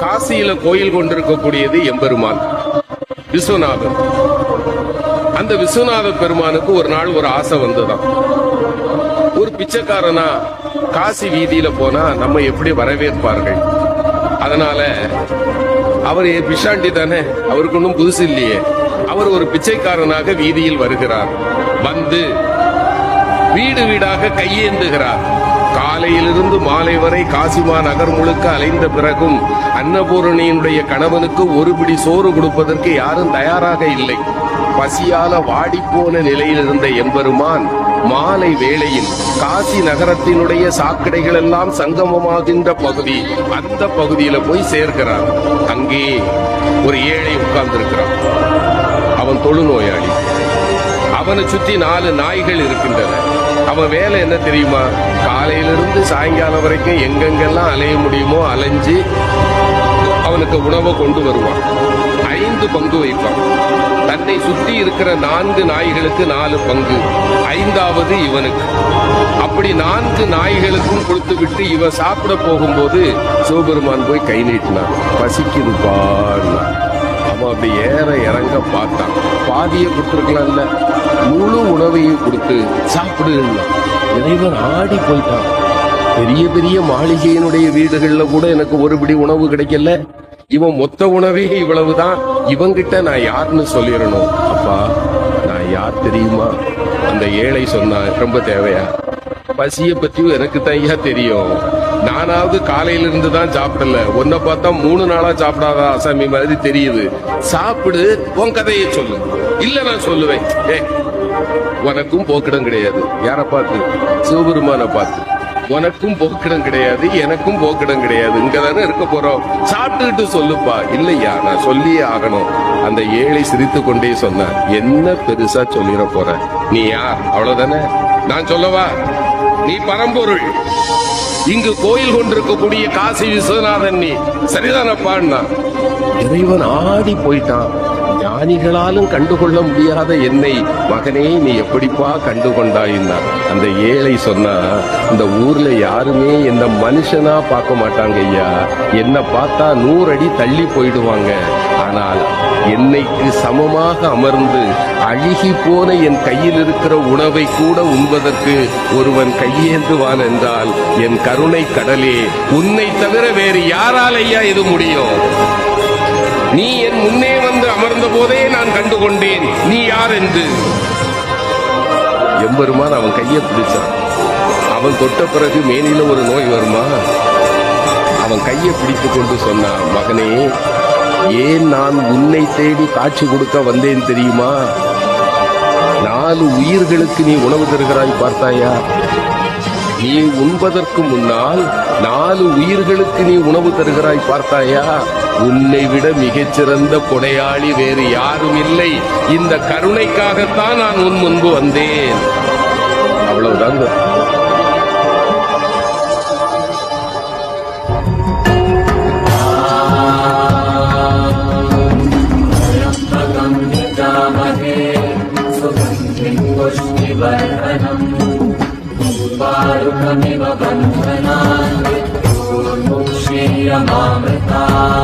காசியில கோயில் கொண்டிருக்கக்கூடியது எம்பெருமான் விஸ்வநாதர். அந்த விஸ்வநாத பெருமானுக்கு ஒரு நாள் ஒரு ஆசை வந்துதான். ஒரு பிச்சைக்காரனா காசி வீதியில போனா நம்ம எப்படி வரவேற்பார்கள்? அதனால அவர் பிஷாண்டி தானே, அவருக்கு ஒன்றும் புதுசு இல்லையே. அவர் ஒரு பிச்சைக்காரனாக வீதியில் வருகிறார். வந்து வீடு வீடாக கையேந்துகிறார். காலையிலிருந்து மாலை வரை காசிமா நகர் முழுக்க அலைந்த பிறகும் அன்னபூரணியினுடைய கணவனுக்கு ஒரு பிடி சோறு கொடுப்பதற்கு யாரும் தயாராக இல்லை. பசியால வாடிப்போன நிலையில் இருந்த எம்பெருமான் மாலை வேளையில் காசி நகரத்தினுடைய சாக்கடைகள் எல்லாம் சங்கமமாகின்ற பகுதி, அந்த பகுதியில போய் சேர்க்கிறார். அங்கே ஒரு ஏழை உட்கார்ந்திருக்கிறான். அவன் தொழுநோயாளி. அவனை சுற்றி 4 நாய்கள் இருக்கின்றன. அவன் வேலை என்ன தெரியுமா? காலையிலிருந்து சாயங்காலம் வரைக்கும் எங்கெங்கெல்லாம் அலைய முடியுமோ அலைஞ்சு அவனுக்கு உணவை கொண்டு வருவான். 5 பங்கு வைப்பான். தன்னை சுற்றி இருக்கிற 4 நாய்களுக்கு 4 பங்கு, 5வது இவனுக்கு. அப்படி 4 நாய்களுக்கும் கொடுத்து விட்டு இவன் சாப்பிட போகும்போது சிவபெருமான் போய் கை நீட்டினான். பசிக்குதுப்பான்னா அவன் அப்படி ஏற இறங்க பார்த்தான். பாதியை கொடுத்துருக்கலாம்ல, முழு உணவையும் கொடுத்து சாப்பிடுன்னா இறைவன் ஆடி போயிட்டான். பெரிய பெரிய மாளிகையினுடைய வீடுகள்ல கூட எனக்கு ஒரு பிடி உணவு கிடைக்கல, இவன் மொத்த உணவே இவ்வளவுதான், இவங்கிட்ட நான் யாருன்னு சொல்லிடணும். அப்பா நான் யார் தெரியுமா? அந்த ஏழை சொன்னா, ரொம்ப தேவையா? பசிய பத்தியும் எனக்கு தான் ஐயா தெரியும். நானாவது காலையிலிருந்து தான் சாப்பிடல, உன்னை பார்த்தா 3 நாளா சாப்பிடாத அசாமி மாதிரி தெரியுது. சாப்பிடு, உன் கதையை சொல்லு. இல்ல நான் சொல்லுவேன். உனக்கும் போக்கிடம் கிடையாது. யார பார்த்து? சிவபெருமான பார்த்து. உனக்கும் போக்கிடம் கிடையாது, எனக்கும் போக்கிடம் கிடையாது. இங்கதானே இருக்க போறோம், சாப்பிட்டுக்கிட்டு சொல்லுப்பா. இல்லையா, நான் சொல்லியே ஆகணும். அந்த ஏழை சிரித்து கொண்டே சொன்னார், என்ன பெருசா சொல்லிட போற? நீ யார்? அவ்வளவுதானே. நான் சொல்லவா? நீ பரம்பொருள். இங்கு கோயில் கொண்டிருக்கக்கூடிய காசி விஸ்வநாதன் நீ. சரிதானப்பான்னா இறைவன் ஆடி போயிட்டான். ஞானிகளாலும் கண்டுகொள்ள முடியாத என்னை மகனே நீ எப்படிப்பா கண்டுகொண்டாயின்னா அந்த ஏழை சொன்னா, இந்த ஊர்ல யாருமே என்ன மனுஷனா பார்க்க மாட்டாங்க ஐயா. என்ன பார்த்தா 100 அடி தள்ளி போயிடுவாங்க. ஆனால் என்னைக்கு சமமாக அமர்ந்து அழுகி போன என் கையில் இருக்கிற உணவை கூட உண்பதற்கு ஒருவன் கையேந்துவான் என்றால் என் கருணை கடலே, உன்னை தவிர வேறு யாரால் ஐயா இது முடியும்? நீ என் முன்னே வந்து அமர்ந்த போதே நான் கண்டுகொண்டேன் நீ யார் என்று. எம்பெருமான் அவன் கையை பிடிச்சான். அவன் தொட்ட பிறகு மேனில ஒரு நோய் வருமா? அவன் கையை பிடித்துக் கொண்டு சொன்னான், மகனே ஏன் நான் உன்னை தேடி காட்சி கொடுக்க வந்தேன் தெரியுமா? 4 உயிர்களுக்கு நீ உணவு தருகிறாய் பார்த்தாயா? நீ உண்பதற்கு முன்னால் 4 உயிர்களுக்கு நீ உணவு தருகிறாய் பார்த்தாயா? உன்னை விட மிகச்சிறந்த கொடையாளி வேறு யாரும் இல்லை. இந்த கருணைக்காகத்தான் நான் உன் முன்பு வந்தேன். அவ்வளவுதான்.